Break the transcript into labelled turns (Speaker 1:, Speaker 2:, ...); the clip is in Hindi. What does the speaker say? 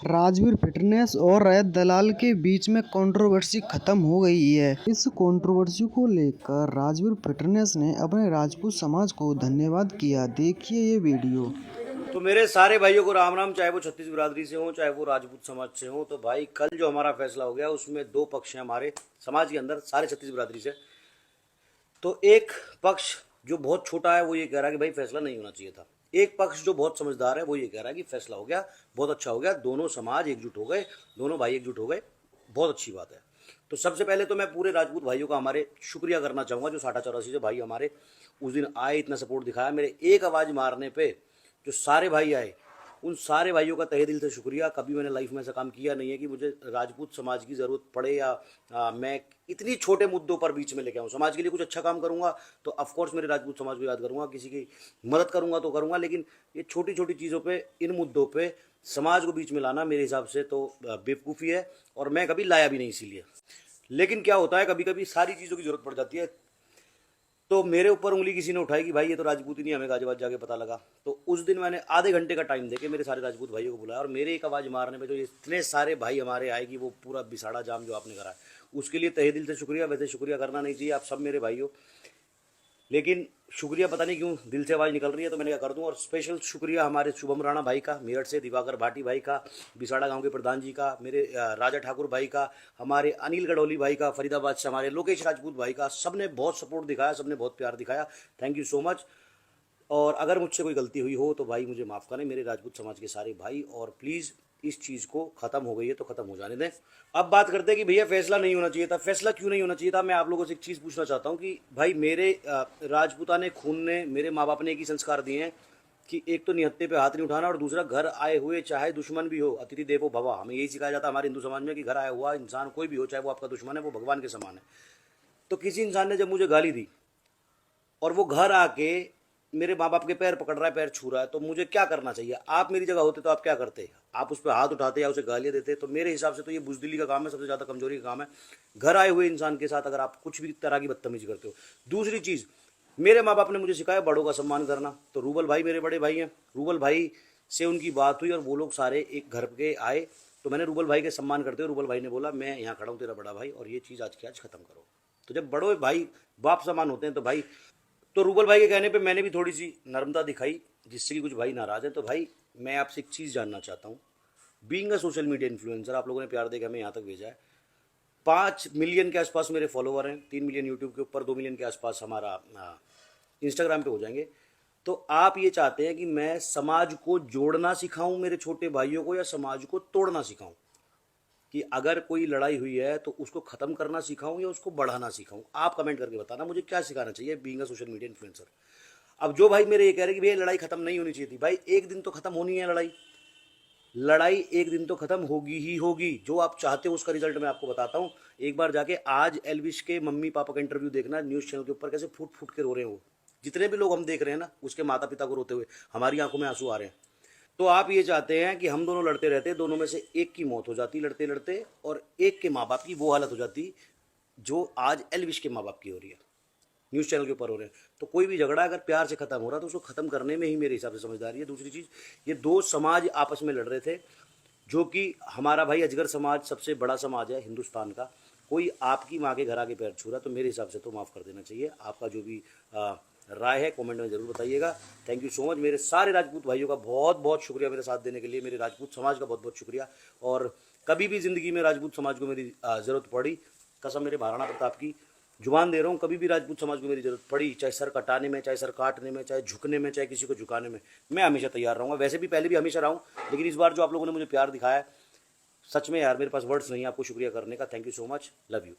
Speaker 1: राजवीर फिटनेस और रैयत दलाल के बीच में कंट्रोवर्सी खत्म हो गई है। इस कंट्रोवर्सी को लेकर राजवीर फिटनेस ने अपने राजपूत समाज को धन्यवाद किया। देखिए ये वीडियो।
Speaker 2: तो मेरे सारे भाइयों को राम राम, चाहे वो छत्तीस बिरादरी से हो चाहे वो राजपूत समाज से हो। तो भाई कल जो हमारा फैसला हो गया उसमें दो पक्ष हैं हमारे समाज के अंदर, सारे छत्तीस बिरादरी से। तो एक पक्ष जो बहुत छोटा है वो ये कह रहा है कि भाई फैसला नहीं होना चाहिए था। एक पक्ष जो बहुत समझदार है वो ये कह रहा है कि फैसला हो गया, बहुत अच्छा हो गया, दोनों समाज एकजुट हो गए, दोनों भाई एकजुट हो गए, बहुत अच्छी बात है। तो सबसे पहले तो मैं पूरे राजपूत भाइयों का हमारे शुक्रिया करना चाहूँगा जो 60-84 से भाई हमारे उस दिन आए, इतना सपोर्ट दिखाया। मेरे एक आवाज़ मारने पे जो सारे भाई आए, उन सारे भाइयों का तहे दिल से शुक्रिया। कभी मैंने लाइफ में ऐसा काम किया नहीं है कि मुझे राजपूत समाज की ज़रूरत पड़े या मैं इतनी छोटे मुद्दों पर बीच में लेके आऊँ। समाज के लिए कुछ अच्छा काम करूँगा तो ऑफकोर्स मेरे राजपूत समाज को याद करूँगा, किसी की मदद करूँगा तो करूँगा, लेकिन ये छोटी छोटी चीज़ों पे, इन मुद्दों पे समाज को बीच में लाना मेरे हिसाब से तो बेवकूफ़ी है, और मैं कभी लाया भी नहीं इसीलिए। लेकिन क्या होता है, कभी कभी सारी चीज़ों की ज़रूरत पड़ जाती है। तो मेरे ऊपर उंगली किसी ने उठाई कि भाई ये तो राजपूत ही नहीं, हमें गाजियाबाद जाके पता लगा। तो उस दिन मैंने आधे घंटे का टाइम देके मेरे सारे राजपूत भाइयों को बुलाया, और मेरे एक आवाज़ मारने पे जो इतने सारे भाई हमारे आए कि वो पूरा बिसाड़ा जाम जो आपने करा है उसके लिए तहे दिल से शुक्रिया। वैसे शुक्रिया करना नहीं चाहिए, आप सब मेरे भाई हो, लेकिन शुक्रिया पता नहीं क्यों दिल से आवाज़ निकल रही है तो मैंने क्या कर दूं। और स्पेशल शुक्रिया हमारे शुभम राणा भाई का मेरठ से, दिवाकर भाटी भाई का बिसाड़ा गांव के प्रधान जी का, मेरे राजा ठाकुर भाई का, हमारे अनिल गढ़ोली भाई का फरीदाबाद से, हमारे लोकेश राजपूत भाई का। सबने बहुत सपोर्ट दिखाया, सबने बहुत प्यार दिखाया, थैंक यू सो मच। और अगर मुझसे कोई गलती हुई हो तो भाई मुझे माफ़ करें, मेरे राजपूत समाज के सारे भाई, और प्लीज़ इस चीज़ को ख़त्म हो गई है तो ख़त्म हो जाने दें। अब बात करते हैं कि भैया फैसला नहीं होना चाहिए था। फैसला क्यों नहीं होना चाहिए था, मैं आप लोगों से एक चीज़ पूछना चाहता हूँ कि भाई मेरे राजपूताने खून ने, मेरे माँ बाप ने एक ही संस्कार दिए हैं कि एक तो निहत्थे पे हाथ नहीं उठाना, और दूसरा घर आए हुए चाहे दुश्मन भी हो, अतिथि देवो भव। हमें यही सिखाया जाता है हमारे हिंदू समाज में कि घर आया हुआ इंसान कोई भी हो, चाहे वो आपका दुश्मन है, वो भगवान के समान है। तो किसी इंसान ने जब मुझे गाली दी और वो घर आके मेरे माँ बाप के पैर पकड़ रहा है, पैर छू रहा है, तो मुझे क्या करना चाहिए? आप मेरी जगह होते तो आप क्या करते? आप उस पर हाथ उठाते या उसे गालियाँ देते? तो मेरे हिसाब से तो ये बुजदिली का काम है, सबसे ज़्यादा कमजोरी का काम है घर आए हुए इंसान के साथ अगर आप कुछ भी तरह की बदतमीजी करते हो। दूसरी चीज़, मेरे माँ बाप ने मुझे सिखाया बड़ों का सम्मान करना। तो रूबल भाई मेरे बड़े भाई हैं, रूबल भाई से उनकी बात हुई और वो लोग सारे एक घर के आए, तो मैंने रूबल भाई के सम्मान करते हुए, रूबल भाई ने बोला मैं यहाँ खड़ा हूँ तेरा बड़ा भाई, और ये चीज़ आज की आज खत्म करो। तो जब बड़े भाई बाप समान होते हैं तो भाई, तो रूबल भाई के कहने पे मैंने भी थोड़ी सी नर्मता दिखाई, जिससे कि कुछ भाई नाराज हैं। तो भाई मैं आपसे एक चीज़ जानना चाहता हूँ, being a social media influencer, आप लोगों ने प्यार देकर हमें यहाँ तक भेजा है। 5 मिलियन के आसपास मेरे फॉलोवर हैं, 3 मिलियन यूट्यूब के ऊपर, 2 मिलियन के आसपास हमारा इंस्टाग्राम पे हो जाएंगे। तो आप ये चाहते हैं कि मैं समाज को जोड़ना सिखाऊं मेरे छोटे भाइयों को, या समाज को तोड़ना सिखाऊं? कि अगर कोई लड़ाई हुई है तो उसको ख़त्म करना सिखाऊं या उसको बढ़ाना सिखाऊं? आप कमेंट करके बताना मुझे क्या सिखाना चाहिए being a social media influencer. अब जो भाई मेरे ये कह रहे हैं कि भैया लड़ाई खत्म नहीं होनी चाहिए थी, भाई एक दिन तो खत्म होनी है लड़ाई, लड़ाई एक दिन तो खत्म होगी ही होगी। जो आप चाहते हो उसका रिजल्ट मैं आपको बताता हूँ। एक बार जाके आज एलविश के मम्मी पापा का इंटरव्यू देखना न्यूज़ चैनल के ऊपर, कैसे फूट फूट के रो रहे हैं वो। जितने भी लोग हम देख रहे हैं ना, उसके माता पिता को रोते हुए हमारी आंखों में आंसू आ रहे हैं। तो आप ये चाहते हैं कि हम दोनों लड़ते रहते, दोनों में से एक की मौत हो जाती लड़ते लड़ते, और एक के माँ बाप की वो हालत हो जाती जो आज एलविश के माँ बाप की हो रही है, न्यूज़ चैनल के ऊपर हो रहे हैं। तो कोई भी झगड़ा अगर प्यार से खत्म हो रहा है तो उसको खत्म करने में ही मेरे हिसाब से समझदारी है। दूसरी चीज़, ये दो समाज आपस में लड़ रहे थे, जो कि हमारा भाई अजगर समाज सबसे बड़ा समाज है हिंदुस्तान का। कोई आपकी माँ के घर आके पैर छू रहा तो मेरे हिसाब से तो माफ़ कर देना चाहिए। आपका जो भी राय है कमेंट में ज़रूर बताइएगा। Thank you so much. मेरे सारे राजपूत भाइयों का बहुत बहुत शुक्रिया मेरे साथ देने के लिए, मेरे राजपूत समाज का बहुत बहुत शुक्रिया। और कभी भी ज़िंदगी में राजपूत समाज को मेरी ज़रूरत पड़ी, कसम मेरे महाराणा प्रताप की जुबान दे रहा हूँ, कभी भी राजपूत समाज को मेरी ज़रूरत पड़ी, चाहे सर कटाने में, चाहे सर काटने में, चाहे झुकने में, चाहे किसी को झुकाने में, मैं हमेशा तैयार रहूँगा। वैसे भी पहले भी हमेशा रहा हूँ, लेकिन इस बार जो आप लोगों ने मुझे प्यार दिखाया है, सच में यार मेरे पास वर्ड्स नहीं है आपको शुक्रिया करने का। Thank you so much, love you.